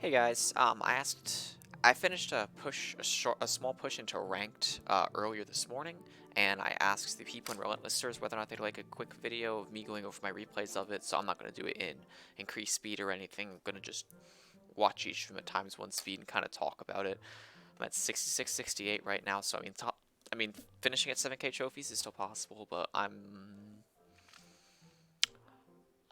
Hey guys, I finished a small push into ranked earlier this morning, and I asked the people in Relentlessers whether or not they'd like a quick video of me going over my replays of it. So I'm not going to do it in increased speed or anything. I'm going to just watch each of them at times 1 speed and kind of talk about it. I'm at 66, 68 right now, so finishing at 7K trophies is still possible, but I'm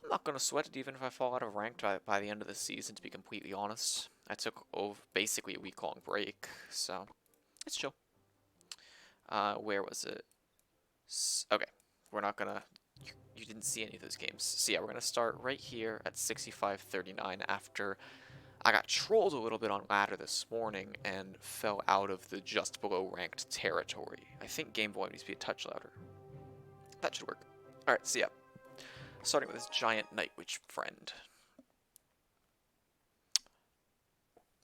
not going to sweat it even if I fall out of ranked by the end of the season, to be completely honest. I took basically a week-long break, so it's chill. Where was it? Okay, we're not going to... You didn't see any of those games. So yeah, we're going to start right here at 65-39 after I got trolled a little bit on ladder this morning and fell out of the just below ranked territory. I think game volume needs to be a touch louder. That should work. Alright, so yeah. Starting with this giant Night Witch friend.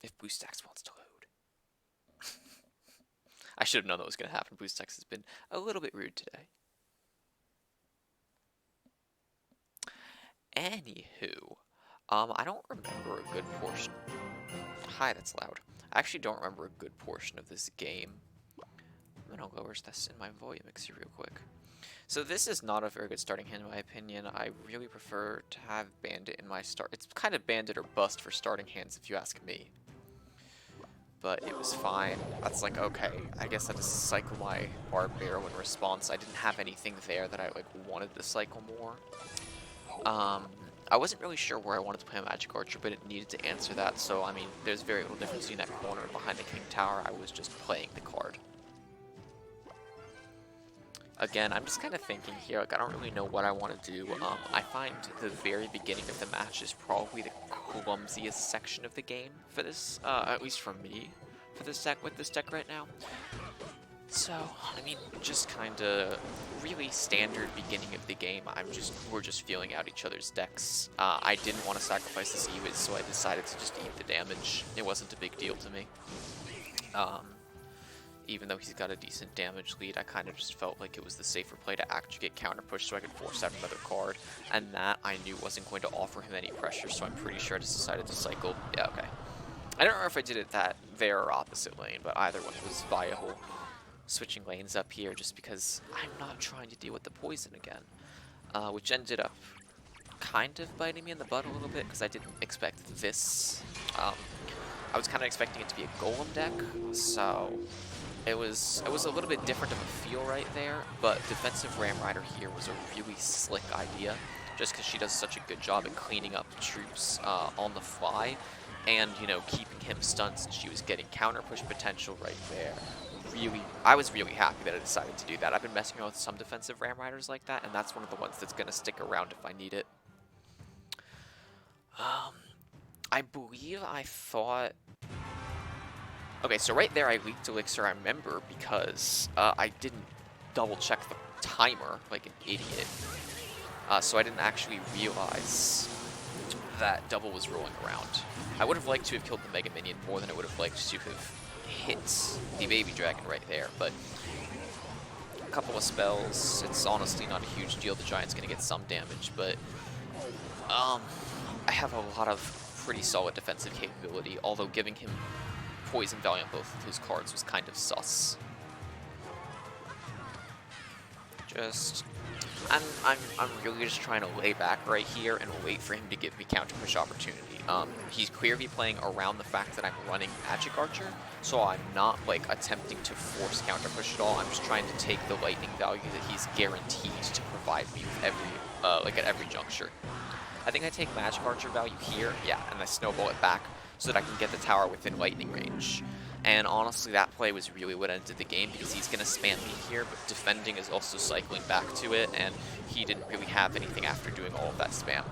If BooStacks wants to load. I should have known that was going to happen. BooStacks has been a little bit rude today. Anywho, I don't remember a good portion. Hi, that's loud. I actually don't remember a good portion of this game. I'm going to lower this in my volume mixer real quick. So this is not a very good starting hand in my opinion. I really prefer to have Bandit in my start. It's kind of Bandit or bust for starting hands if you ask me. But it was fine. That's like, okay, I guess I just cycle my Barbaro in response. I didn't have anything there that I wanted to cycle more. I wasn't really sure where I wanted to play a Magic Archer, but it needed to answer that, so I mean, there's very little difference between that corner behind the King Tower. I was just playing the card. Again, I'm just kind of thinking here, I don't really know what I want to do. I find the very beginning of the match is probably the clumsiest section of the game for this, at least for me, for this deck, with this deck right now. So, I mean, just kind of really standard beginning of the game. We're just feeling out each other's decks. I didn't want to sacrifice this Ewiz, so I decided to just eat the damage. It wasn't a big deal to me. Even though he's got a decent damage lead, I kind of just felt like it was the safer play to actually get counter push so I could force out another card. And that I knew wasn't going to offer him any pressure, so I'm pretty sure I just decided to cycle. Yeah, okay. I don't know if I did it there or opposite lane, but either one was viable. Switching lanes up here just because I'm not trying to deal with the poison again. Which ended up kind of biting me in the butt a little bit because I didn't expect this. I was kind of expecting it to be a Golem deck, so it was a little bit different of a feel right there, but defensive Ram Rider here was a really slick idea, just because she does such a good job at cleaning up troops on the fly, and, you know, keeping him stunned since she was getting counter push potential right there. I was really happy that I decided to do that. I've been messing around with some defensive Ram Riders like that, and that's one of the ones that's going to stick around if I need it. I believe I thought... Okay, so right there I leaked Elixir, I remember, because I didn't double check the timer like an idiot. So I didn't actually realize that double was rolling around. I would have liked to have killed the Mega Minion more than I would have liked to have hit the Baby Dragon right there, but a couple of spells, it's honestly not a huge deal. The Giant's going to get some damage, but I have a lot of pretty solid defensive capability, although giving him poison value on both of his cards was kind of sus. I'm really just trying to lay back right here and wait for him to give me counter push opportunity. He's clearly playing around the fact that I'm running Magic Archer, so I'm not like attempting to force counter push at all. I'm just trying to take the lightning value that he's guaranteed to provide me with every at every juncture. I think I take Magic Archer value here, yeah, and I snowball it back so that I can get the tower within lightning range. And honestly, that play was really what ended the game, because he's going to spam me here, but defending is also cycling back to it, and he didn't really have anything after doing all of that spam.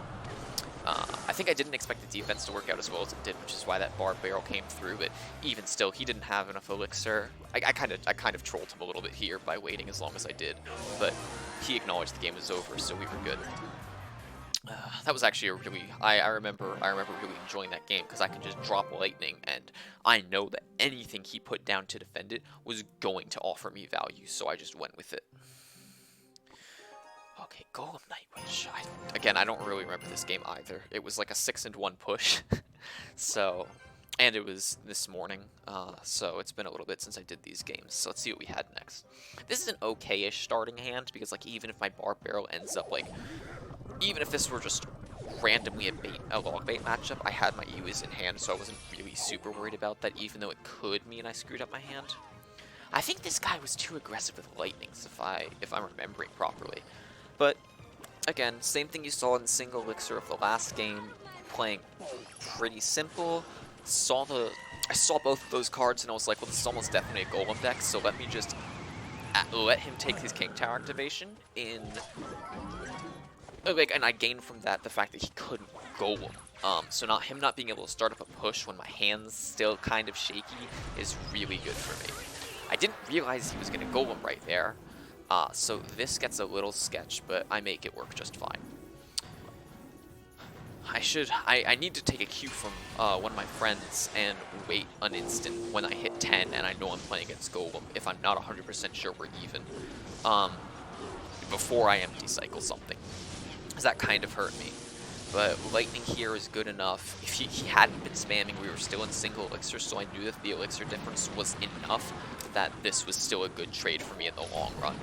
I think I didn't expect the defense to work out as well as it did, which is why that Bar Barrel came through, but even still, he didn't have enough Elixir. I kind of trolled him a little bit here by waiting as long as I did, but he acknowledged the game was over, so we were good. That was actually a really... I remember really enjoying that game because I could just drop lightning, and I know that anything he put down to defend it was going to offer me value, so I just went with it. Okay, Golem Night Witch. Again, I don't really remember this game either. It was like a 6-1 push. So, and it was this morning, so it's been a little bit since I did these games. So let's see what we had next. This is an okay-ish starting hand, because like even if my bar barrel ends up like, even if this were just randomly a log bait matchup, I had my Ewas in hand, so I wasn't really super worried about that, even though it could mean I screwed up my hand. I think this guy was too aggressive with lightnings, if I'm remembering properly. But again, same thing you saw in single elixir of the last game, playing pretty simple. I saw both of those cards and I was like, well, this is almost definitely a golem deck, so let me just let him take his King Tower activation in. Like, and I gained from that the fact that he couldn't golem. So him not being able to start up a push when my hand's still kind of shaky is really good for me. I didn't realize he was going to golem right there, so this gets a little sketch, but I make it work just fine. I need to take a cue from one of my friends and wait an instant when I hit 10 and I know I'm playing against golem if I'm not 100% sure we're even, before I empty cycle something. Because that kind of hurt me. But lightning here is good enough. If he hadn't been spamming, we were still in single elixir, so I knew that the elixir difference was enough that this was still a good trade for me in the long run.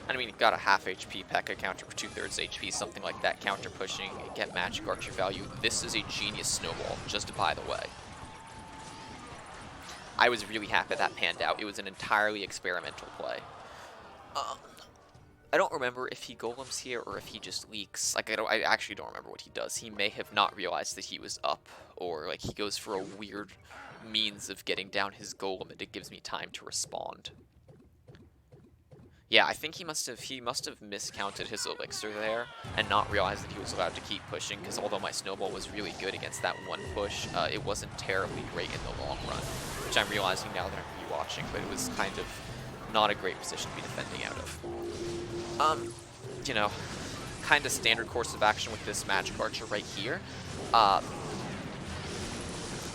I mean, got a half HP P.E.K.K.A counter for 2/3 HP, something like that, counter pushing, get magic archer value. This is a genius snowball, just by the way. I was really happy that panned out. It was an entirely experimental play. I don't remember if he golems here or if he just leaks. Like, I actually don't remember what he does. He may have not realized that he was up, or like he goes for a weird means of getting down his golem and it gives me time to respond. Yeah, I think he must have miscounted his elixir there and not realized that he was allowed to keep pushing, because although my snowball was really good against that one push, it wasn't terribly great in the long run, which I'm realizing now that I'm rewatching, but it was kind of not a great position to be defending out of. You know, kind of standard course of action with this magic archer right here. You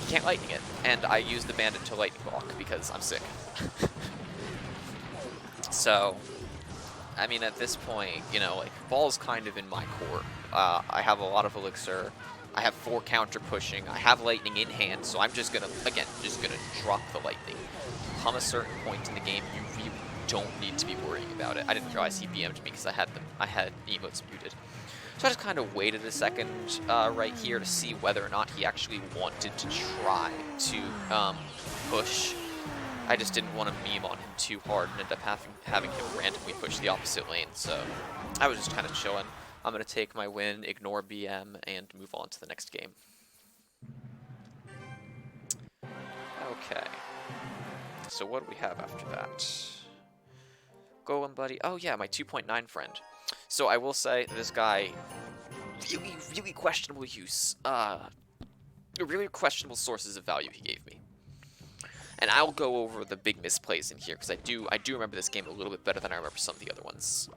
can't lightning it, and I use the bandit to lightning block because I'm sick. So, I mean, at this point, you know, like, ball's kind of in my court. I have a lot of elixir. I have 4 counter pushing. I have lightning in hand, so I'm just gonna, again, drop the lightning. Come a certain point in the game, you really don't need to be worrying about it. I didn't realize he BM'd me because I had emotes muted. So I just kind of waited a second right here to see whether or not he actually wanted to try to push. I just didn't want to meme on him too hard and end up having him randomly push the opposite lane, so I was just kind of chilling. I'm going to take my win, ignore BM, and move on to the next game. Okay. So what do we have after that? Golem buddy. Oh yeah, my 2.9 friend. So I will say this guy, really questionable use. Really questionable sources of value he gave me. And I'll go over the big misplays in here, because I do remember this game a little bit better than I remember some of the other ones.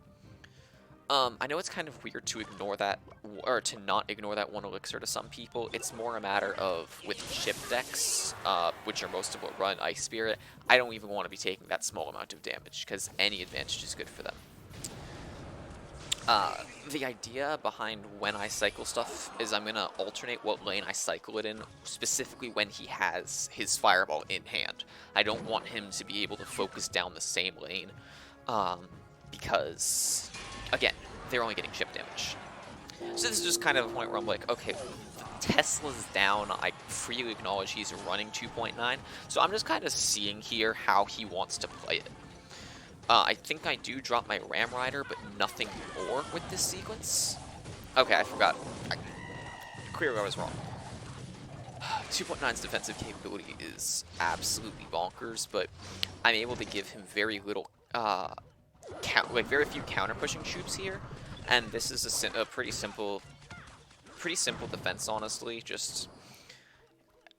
I know it's kind of weird to ignore that, or to not ignore that one elixir to some people. It's more a matter of, with chip decks, which are most of what run Ice Spirit, I don't even want to be taking that small amount of damage, because any advantage is good for them. The idea behind when I cycle stuff is I'm going to alternate what lane I cycle it in, specifically when he has his fireball in hand. I don't want him to be able to focus down the same lane, because, again, they're only getting chip damage. So this is just kind of a point where I'm like, okay, Tesla's down, I freely acknowledge he's running 2.9, so I'm just kind of seeing here how he wants to play it. I think I do drop my Ram Rider, but nothing more with this sequence. Okay, I forgot. Clearly I was wrong. 2.9's defensive capability is absolutely bonkers, but I'm able to give him very little, very few counter-pushing troops here, and this is a pretty simple defense, honestly. Just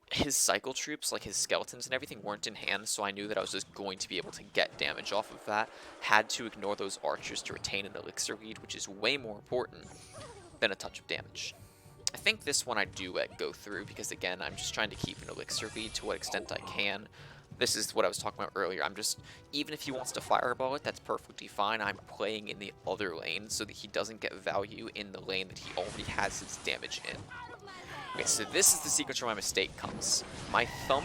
his cycle troops, like his skeletons and everything, weren't in hand, so I knew that I was just going to be able to get damage off of that. Had to ignore those archers to retain an elixir lead, which is way more important than a touch of damage. I think this one I do go through, because again, I'm just trying to keep an elixir lead to what extent I can. This is what I was talking about earlier. I'm just, even if he wants to fireball it, that's perfectly fine. I'm playing in the other lane so that he doesn't get value in the lane that he already has his damage in. Okay, so this is the sequence where my mistake comes. My thumb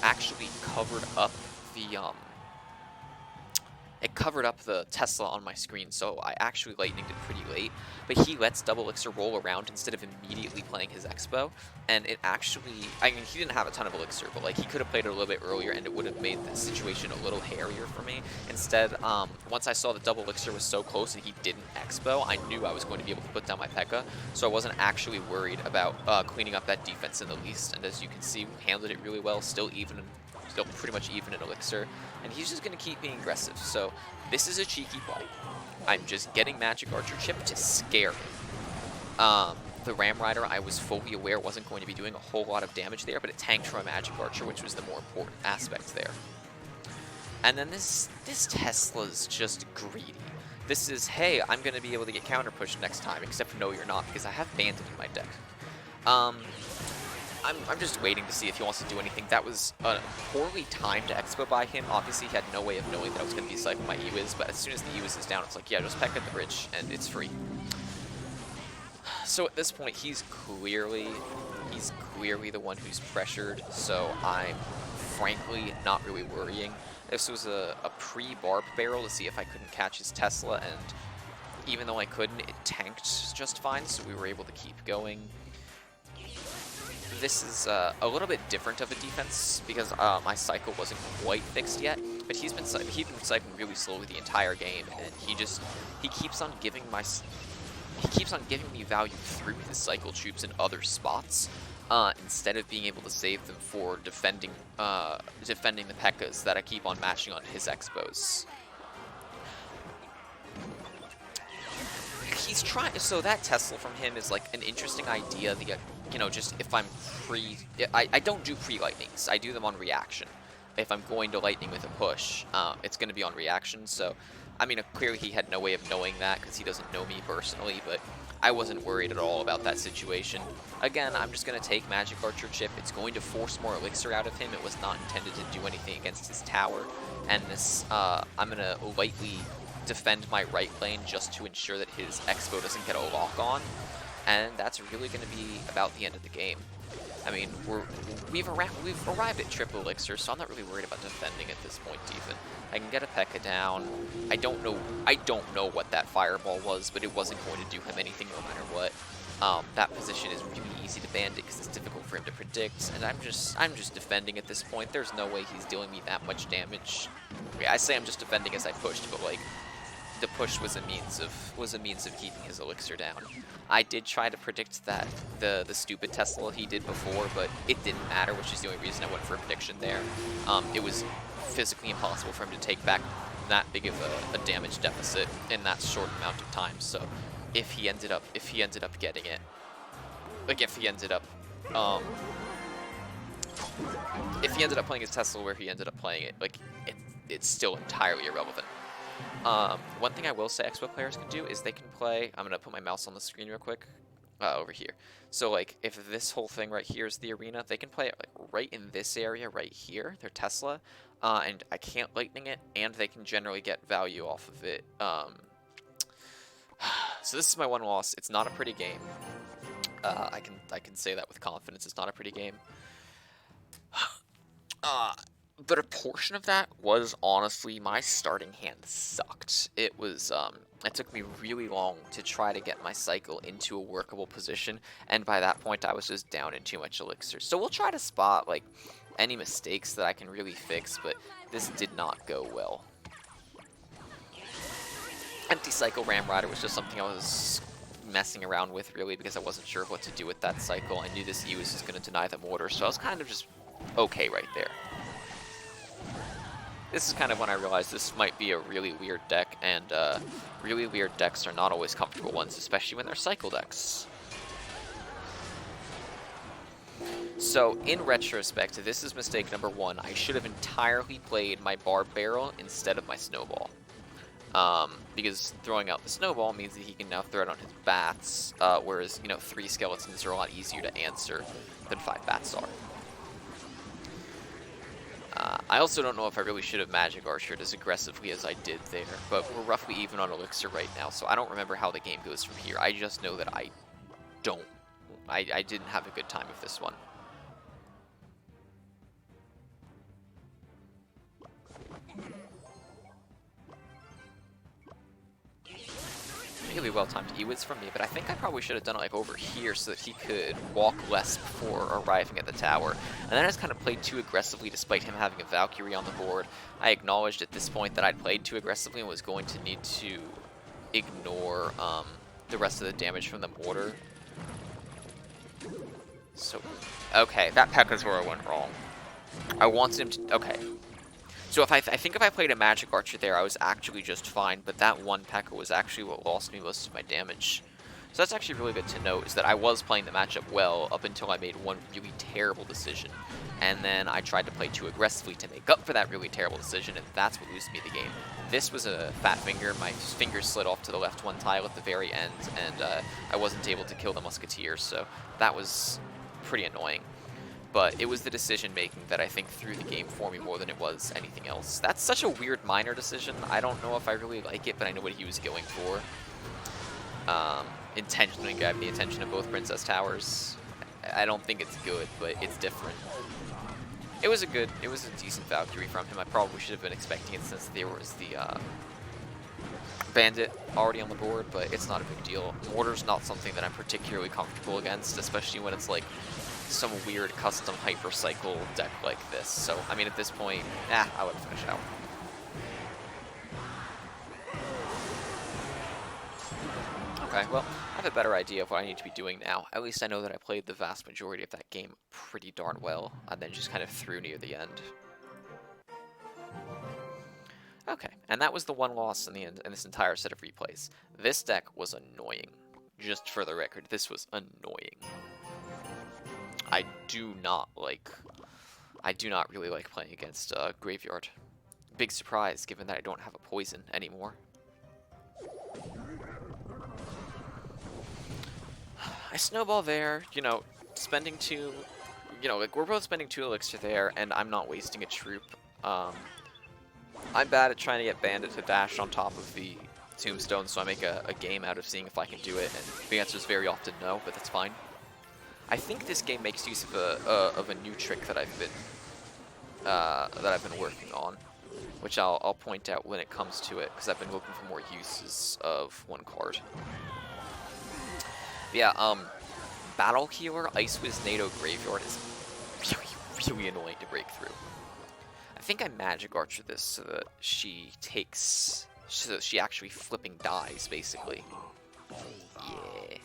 actually covered up the, it covered up the Tesla on my screen, so I actually lightninged it pretty late, but he lets Double Elixir roll around instead of immediately playing his Expo, and it actually, I mean, he didn't have a ton of Elixir, but like, he could have played it a little bit earlier, and it would have made the situation a little hairier for me. Instead, once I saw the Double Elixir was so close and he didn't Expo, I knew I was going to be able to put down my P.E.K.K.A, so I wasn't actually worried about cleaning up that defense in the least, and as you can see, we handled it really well, still pretty much even in Elixir, and he's just going to keep being aggressive. So this is a cheeky play. I'm just getting Magic Archer Chip to scare him. The Ram Rider, I was fully aware wasn't going to be doing a whole lot of damage there, but it tanked from a Magic Archer, which was the more important aspect there. And then this Tesla's just greedy. This is, hey, I'm going to be able to get counter pushed next time, except no, you're not, because I have Bandit in my deck. I'm just waiting to see if he wants to do anything. That was a poorly timed Expo by him. Obviously, he had no way of knowing that I was going to be cycling my Ewiz, but as soon as the Ewiz is down, it's like, yeah, just peck at the bridge, and it's free. So at this point, he's clearly the one who's pressured, so I'm frankly not really worrying. This was a pre-barb barrel to see if I couldn't catch his Tesla, and even though I couldn't, it tanked just fine, so we were able to keep going. This is a little bit different of a defense because my cycle wasn't quite fixed yet, but he's been cycling really slowly the entire game, and he keeps on giving me value through his cycle troops in other spots instead of being able to save them for defending the P.E.K.K.As that I keep on matching on his Expos. He's trying, so that Tesla from him is like an interesting idea. You know, just if I'm I don't do pre-lightnings. I do them on reaction. If I'm going to lightning with a push, it's going to be on reaction. So, I mean, clearly he had no way of knowing that because he doesn't know me personally, but I wasn't worried at all about that situation. Again, I'm just going to take Magic Archer Chip. It's going to force more Elixir out of him. It was not intended to do anything against his tower. And this, I'm going to lightly defend my right lane just to ensure that his Expo doesn't get a lock on. And that's really going to be about the end of the game. I mean, we've arrived at triple Elixir, so I'm not really worried about defending at this point even. I can get a P.E.K.K.A down. I don't know what that fireball was, but it wasn't going to do him anything no matter what. That position is really easy to bandit because it's difficult for him to predict, and I'm just defending at this point. There's no way he's dealing me that much damage. Okay, I say I'm just defending as I pushed, but like, the push was a means of keeping his Elixir down. I did try to predict that the stupid Tesla he did before, but it didn't matter, which is the only reason I went for a prediction there. It was physically impossible for him to take back that big of a damage deficit in that short amount of time. So if he ended up getting it, like if he ended up playing his Tesla where he ended up playing it, like it's still entirely irrelevant. One thing I will say Expo players can do is they can play, I'm going to put my mouse on the screen real quick, over here. So like, if this whole thing right here is the arena, they can play it like, right in this area right here, their Tesla, and I can't lightning it, and they can generally get value off of it. So this is my one loss. It's not a pretty game. I can say that with confidence. It's not a pretty game. But a portion of that was honestly my starting hand sucked. It was, it took me really long to try to get my cycle into a workable position, and by that point I was just down in too much Elixir. So we'll try to spot, like, any mistakes that I can really fix, but this did not go well. Empty Cycle Ram Rider was just something I was messing around with, really, because I wasn't sure what to do with that cycle. I knew this Ewiz was going to deny the mortar, so I was kind of just okay right there. This is kind of when I realized this might be a really weird deck, and really weird decks are not always comfortable ones, especially when they're cycle decks. So, in retrospect, this is mistake number one. I should have entirely played my Barb Barrel instead of my Snowball. Because throwing out the Snowball means that he can now throw it on his bats, whereas, you know, 3 skeletons are a lot easier to answer than 5 bats are. I also don't know if I really should have Magic Archered as aggressively as I did there, but we're roughly even on Elixir right now, so I don't remember how the game goes from here. I just know that I didn't have a good time with this one. Really well-timed E-Wiz from me, but I think I probably should have done it like over here so that he could walk less before arriving at the tower. And then I just kind of played too aggressively despite him having a Valkyrie on the board. I acknowledged at this point that I'd played too aggressively and was going to need to ignore the rest of the damage from the mortar. So, okay, that P.E.K.K.A is where I went wrong. I wanted him to, okay. So I think if I played a Magic Archer there, I was actually just fine, but that one P.E.K.K.A was actually what lost me most of my damage. So that's actually really good to note, is that I was playing the matchup well up until I made one really terrible decision. And then I tried to play too aggressively to make up for that really terrible decision, and that's what losed me the game. This was a fat finger. My finger slid off to the left one tile at the very end, and I wasn't able to kill the Musketeer, so that was pretty annoying. But it was the decision-making that I think threw the game for me more than it was anything else. That's such a weird minor decision. I don't know if I really like it, but I know what he was going for. Intentionally grabbing the attention of both Princess Towers. I don't think it's good, but it's different. It was a decent Valkyrie from him. I probably should have been expecting it since there was the Bandit already on the board, but it's not a big deal. Mortar's not something that I'm particularly comfortable against, especially when it's like some weird custom hypercycle deck like this. So, I mean, at this point, I would finish it out. Okay, well, I have a better idea of what I need to be doing now. At least I know that I played the vast majority of that game pretty darn well, and then just kind of threw near the end. Okay, and that was the one loss in this entire set of replays. This deck was annoying. Just for the record, this was annoying. I do not really like playing against Graveyard. Big surprise, given that I don't have a poison anymore. I snowball there, you know, spending two, you know, like we're both spending 2 elixir there, and I'm not wasting a troop. I'm bad at trying to get Bandit to dash on top of the tombstone, so I make a game out of seeing if I can do it, and the answer is very often no, but that's fine. I think this game makes use of a new trick that I've been working on, which I'll point out when it comes to it, because I've been looking for more uses of one card. Yeah, Battle Healer Icewiz NATO Graveyard is really annoying to break through. I think I Magic Archer this so that she actually flipping dies, basically. Yeah.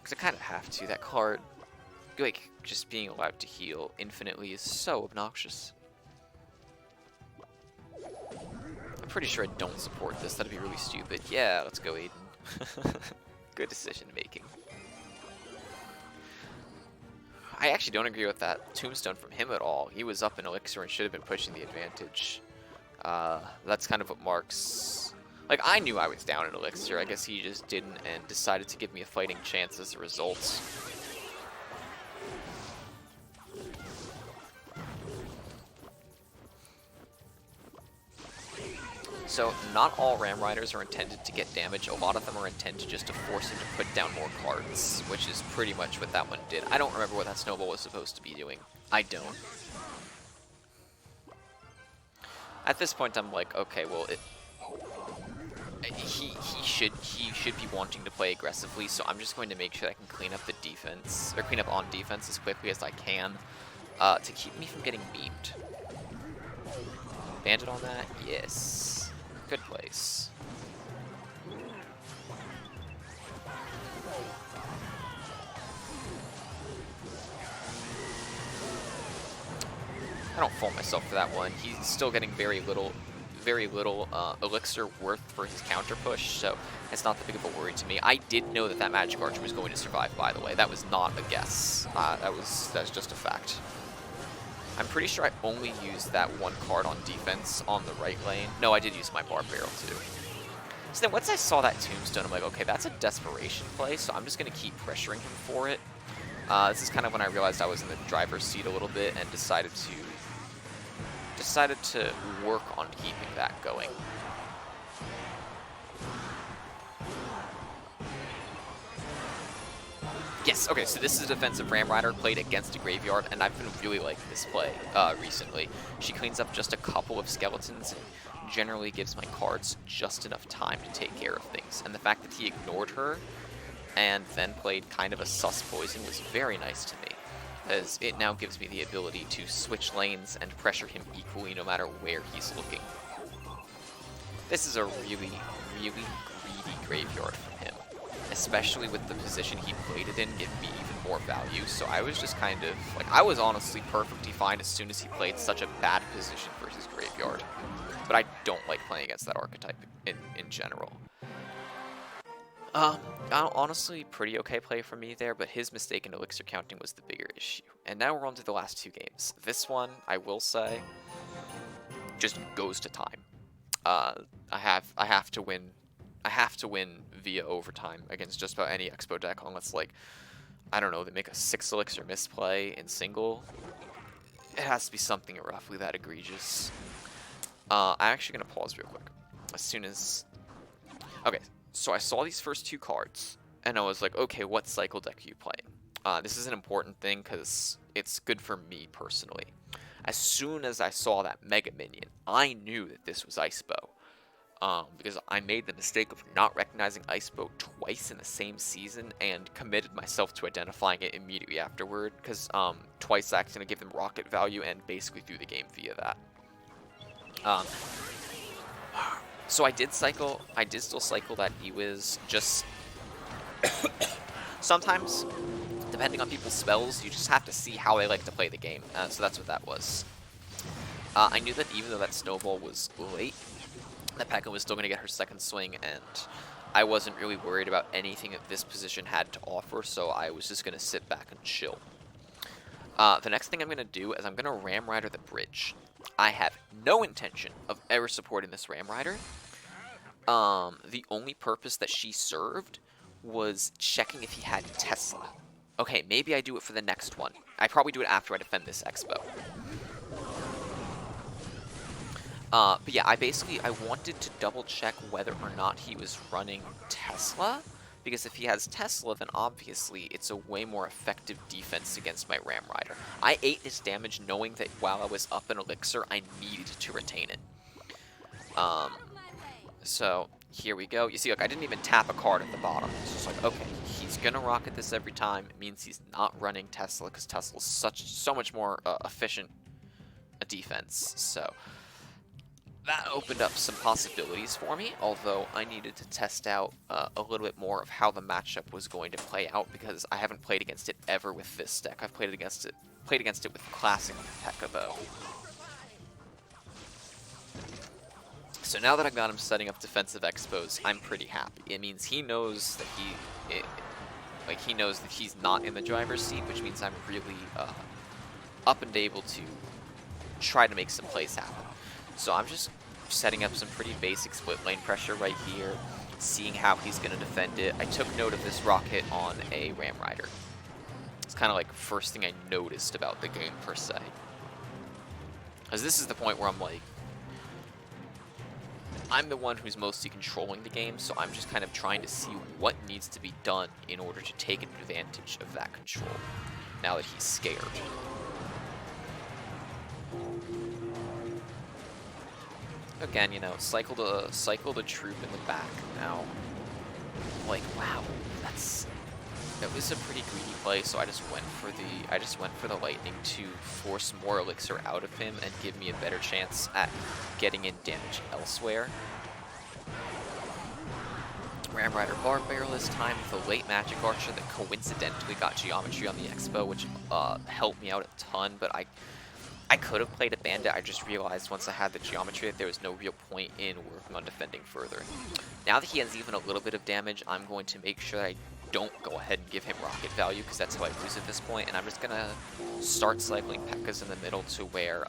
Because I kind of have to. That card, like, just being allowed to heal infinitely is so obnoxious. I'm pretty sure I don't support this. That'd be really stupid. Yeah, let's go, Aiden. Good decision making. I actually don't agree with that tombstone from him at all. He was up in elixir and should have been pushing the advantage. That's kind of what marks... Like, I knew I was down in elixir. I guess he just didn't and decided to give me a fighting chance as a result. So, not all Ram Riders are intended to get damage. A lot of them are intended just to force him to put down more cards, which is pretty much what that one did. I don't remember what that snowball was supposed to be doing. I don't. At this point, I'm like, okay, well, he should be wanting to play aggressively, so I'm just going to make sure I can clean up the defense, or clean up on defense as quickly as I can, to keep me from getting beamed. Bandit on that? Yes. Good place. I don't fault myself for that one. He's still getting very little elixir worth for his counter push, so it's not that big of a worry to me. I did know that that Magic Archer was going to survive, by the way. That was not a guess. That's just a fact. I'm pretty sure I only used that one card on defense on the right lane. No, I did use my Barb Barrel too. So then once I saw that tombstone, I'm like, okay, that's a desperation play, so I'm just going to keep pressuring him for it. This is kind of when I realized I was in the driver's seat a little bit and decided to decided to work on keeping that going. Yes, okay, so this is a defensive Ram Rider played against a graveyard, and I've been really liking this play recently. She cleans up just a couple of skeletons and generally gives my cards just enough time to take care of things. And the fact that he ignored her and then played kind of a sus poison was very nice to me, as it now gives me the ability to switch lanes and pressure him equally no matter where he's looking. This is a really, really greedy graveyard from him, especially with the position he played it in giving me even more value. So I was just kind of, like, I was honestly perfectly fine as soon as he played such a bad position versus graveyard. But I don't like playing against that archetype in general. Honestly, pretty okay play from me there, but his mistake in elixir counting was the bigger issue. And now we're on to the last two games. This one, I will say, just goes to time. I have to win. I have to win via overtime against just about any Expo deck, unless, like, I don't know, they make a 6 elixir misplay in single. It has to be something roughly that egregious. I'm actually gonna pause real quick. As soon as, okay. So I saw these first two cards, and I was like, okay, what cycle deck are you playing? This is an important thing, because it's good for me personally. As soon as I saw that Mega Minion, I knew that this was Icebow. Because I made the mistake of not recognizing Icebow twice in the same season, and committed myself to identifying it immediately afterward, because twice I accidentally gave them rocket value, and basically threw the game via that. So I did still cycle that Ewiz, just sometimes, depending on people's spells, you just have to see how they like to play the game, so that's what that was. I knew that even though that snowball was late, that Pekka was still going to get her second swing, and I wasn't really worried about anything that this position had to offer, so I was just going to sit back and chill. The next thing I'm going to do is I'm going to Ram Rider the bridge. I have no intention of ever supporting this Ram Rider. The only purpose that she served was checking if he had Tesla. Okay, maybe I do it for the next one. I probably do it after I defend this Expo. But yeah, I wanted to double check whether or not he was running Tesla, because if he has Tesla, then obviously it's a way more effective defense against my Ram Rider. I ate his damage knowing that while I was up in Elixir, I needed to retain it. So here we go. You see, look, I didn't even tap a card at the bottom. It's just like, okay, he's gonna rocket this every time. It means he's not running Tesla, because Tesla's so much more efficient a defense. So that opened up some possibilities for me, although I needed to test out a little bit more of how the matchup was going to play out, because I haven't played against it ever with this deck. I've played against it with Classic Pekka, though. So now that I've got him setting up defensive expos, I'm pretty happy. It means he knows that he knows that he's not in the driver's seat, which means I'm really up and able to try to make some plays happen. So I'm just setting up some pretty basic split lane pressure right here, seeing how he's going to defend it. I took note of this rocket on a Ram Rider. It's kind of like first thing I noticed about the game, per se. Because this is the point where I'm like, I'm the one who's mostly controlling the game, so I'm just kind of trying to see what needs to be done in order to take advantage of that control, now that he's scared. Again, you know, cycle the troop in the back. Now, like, wow, that was a pretty greedy play. So I just went for the lightning to force more elixir out of him and give me a better chance at getting in damage elsewhere. Ram Rider Barb Barrel this time with a late Magic Archer that coincidentally got Geometry on the Expo, which helped me out a ton, but I could have played a Bandit. I just realized once I had the Geometry that there was no real point in working on defending further. Now that he has even a little bit of damage, I'm going to make sure that I don't go ahead and give him rocket value, because that's how I lose at this point, and I'm just going to start cycling Pekkas in the middle to where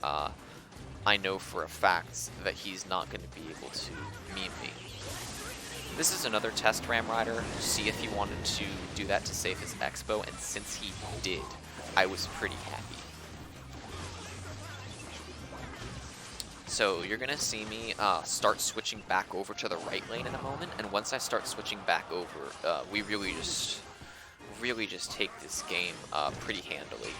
I know for a fact that he's not going to be able to meme me. This is another test Ram Rider, see if he wanted to do that to save his Expo, and since he did, I was pretty happy. So you're gonna see me start switching back over to the right lane in a moment, and once I start switching back over, we really just take this game pretty handily.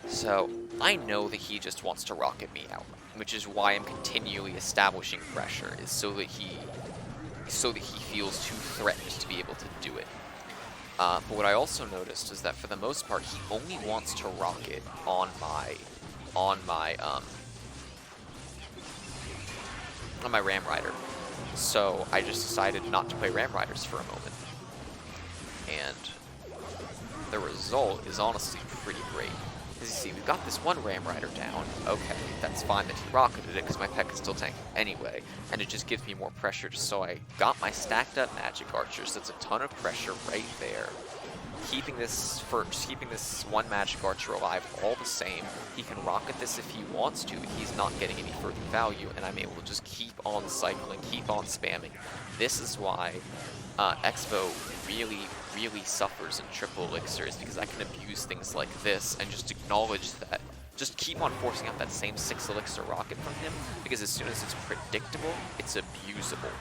So I know that he just wants to rocket me out, which is why I'm continually establishing pressure, is so that he feels too threatened to be able to do it. But what I also noticed is that for the most part, he only wants to rocket on my Ram Rider. So I just decided not to play Ram Riders for a moment. And the result is honestly pretty great. As you see, we've got this one Ram Rider down. Okay, that's fine that he rocketed it because my pet can still tank anyway. And it just gives me more pressure, just so I got my stacked up Magic Archers. That's a ton of pressure right there. Keeping this one Magic Archer alive all the same. He can rocket this if he wants to. He's not getting any further value, and I'm able to just keep on cycling, keep on spamming. This is why Expo really suffers in triple elixirs, because I can abuse things like this and just acknowledge that. Just keep on forcing out that same 6 elixir rocket from him, because as soon as it's predictable, it's abusable.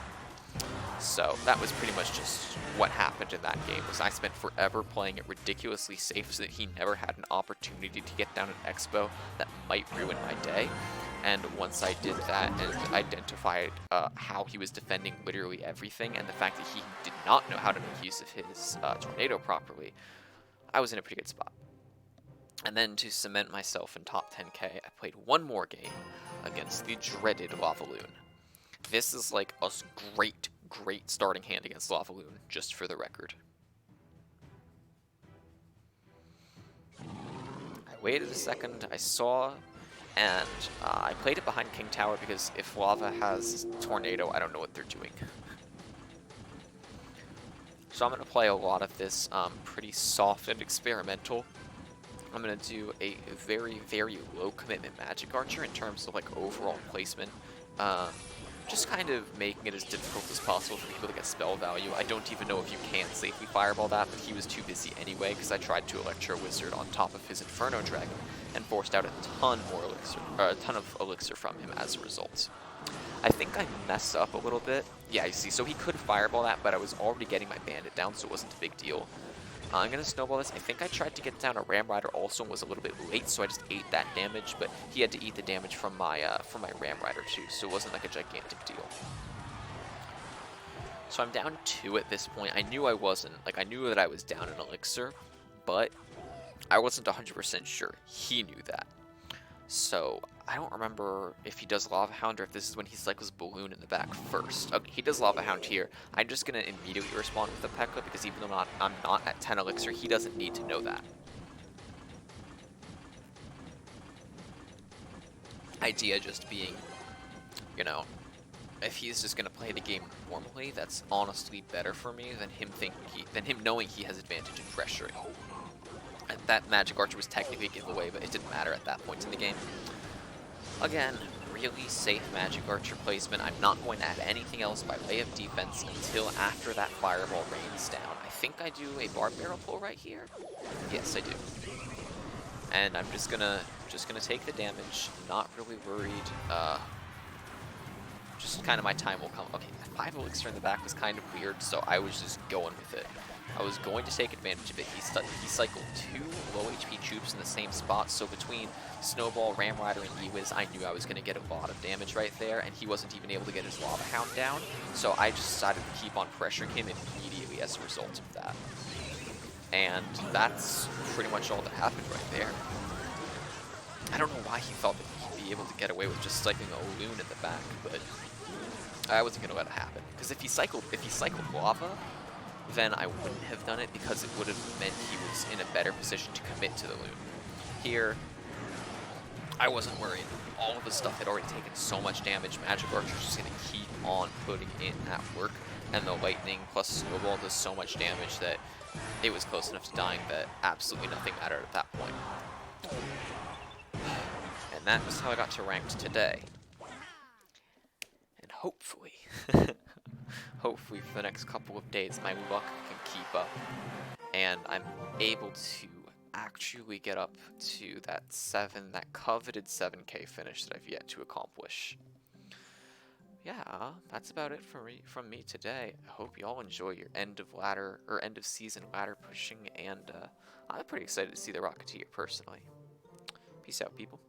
So that was pretty much just what happened in that game, was I spent forever playing it ridiculously safe so that he never had an opportunity to get down an Expo that might ruin my day. And once I did that and identified how he was defending literally everything, and the fact that he did not know how to make use of his tornado properly, I was in a pretty good spot. And then to cement myself in top 10k, I played one more game against the dreaded Lavaloon. This is like a great starting hand against Lavaloon, just for the record. I waited a second, I saw, and I played it behind King Tower because if Lava has Tornado, I don't know what they're doing. So I'm going to play a lot of this pretty soft and experimental. I'm going to do a very low commitment Magic Archer in terms of like overall placement. Just kind of making it as difficult as possible for people to get spell value. I don't even know if you can safely fireball that, but he was too busy anyway because I tried to Electro Wizard on top of his Inferno Dragon and forced out a ton of elixir from him as a result. I think I messed up a little bit. Yeah, you see, so he could fireball that, but I was already getting my bandit down, so it wasn't a big deal. I'm going to snowball this. I think I tried to get down a Ram Rider also and was a little bit late, so I just ate that damage, but he had to eat the damage from my Ram Rider too, so it wasn't like a gigantic deal. So I'm down 2 at this point. I knew I wasn't. Like, I knew that I was down an elixir, but I wasn't 100% sure. He knew that. So I don't remember if he does Lava Hound or if this is when he cycles Balloon in the back first. Okay, he does Lava Hound here. I'm just going to immediately respond with the P.E.K.K.A. because even though I'm not at 10 elixir, he doesn't need to know that. Idea just being, you know, if he's just going to play the game normally, that's honestly better for me than him knowing he has advantage in pressuring. And that Magic Archer was technically a giveaway, but it didn't matter at that point in the game. Again, really safe Magic Archer placement. I'm not going to add anything else by way of defense until after that Fireball rains down. I think I do a Barb Barrel pull right here. Yes, I do. And I'm just gonna take the damage. Not really worried. Just kind of my time will come. Okay, 5 elixir in the back was kind of weird, so I was just going with it. I was going to take advantage of it. He cycled 2 low HP troops in the same spot, so between Snowball, Ram Rider, and E-Wiz, I knew I was going to get a lot of damage right there, and he wasn't even able to get his Lava Hound down, so I just decided to keep on pressuring him immediately as a result of that. And that's pretty much all that happened right there. I don't know why he thought that he'd be able to get away with just cycling a Loon in the back, but I wasn't going to let it happen. Because if he cycled Lava, then I wouldn't have done it because it would have meant he was in a better position to commit to the Loon. Here, I wasn't worried. All of the stuff had already taken so much damage. Magic Archer's just going to keep on putting in that work, and the Lightning plus Snowball does so much damage that it was close enough to dying that absolutely nothing mattered at that point. And that was how I got to ranked today. And hopefully, hopefully for the next couple of days, my luck can keep up, and I'm able to actually get up to that coveted 7K finish that I've yet to accomplish. Yeah, that's about it from me today. I hope y'all enjoy your end of season ladder pushing, and I'm pretty excited to see the Rocketeer personally. Peace out, people.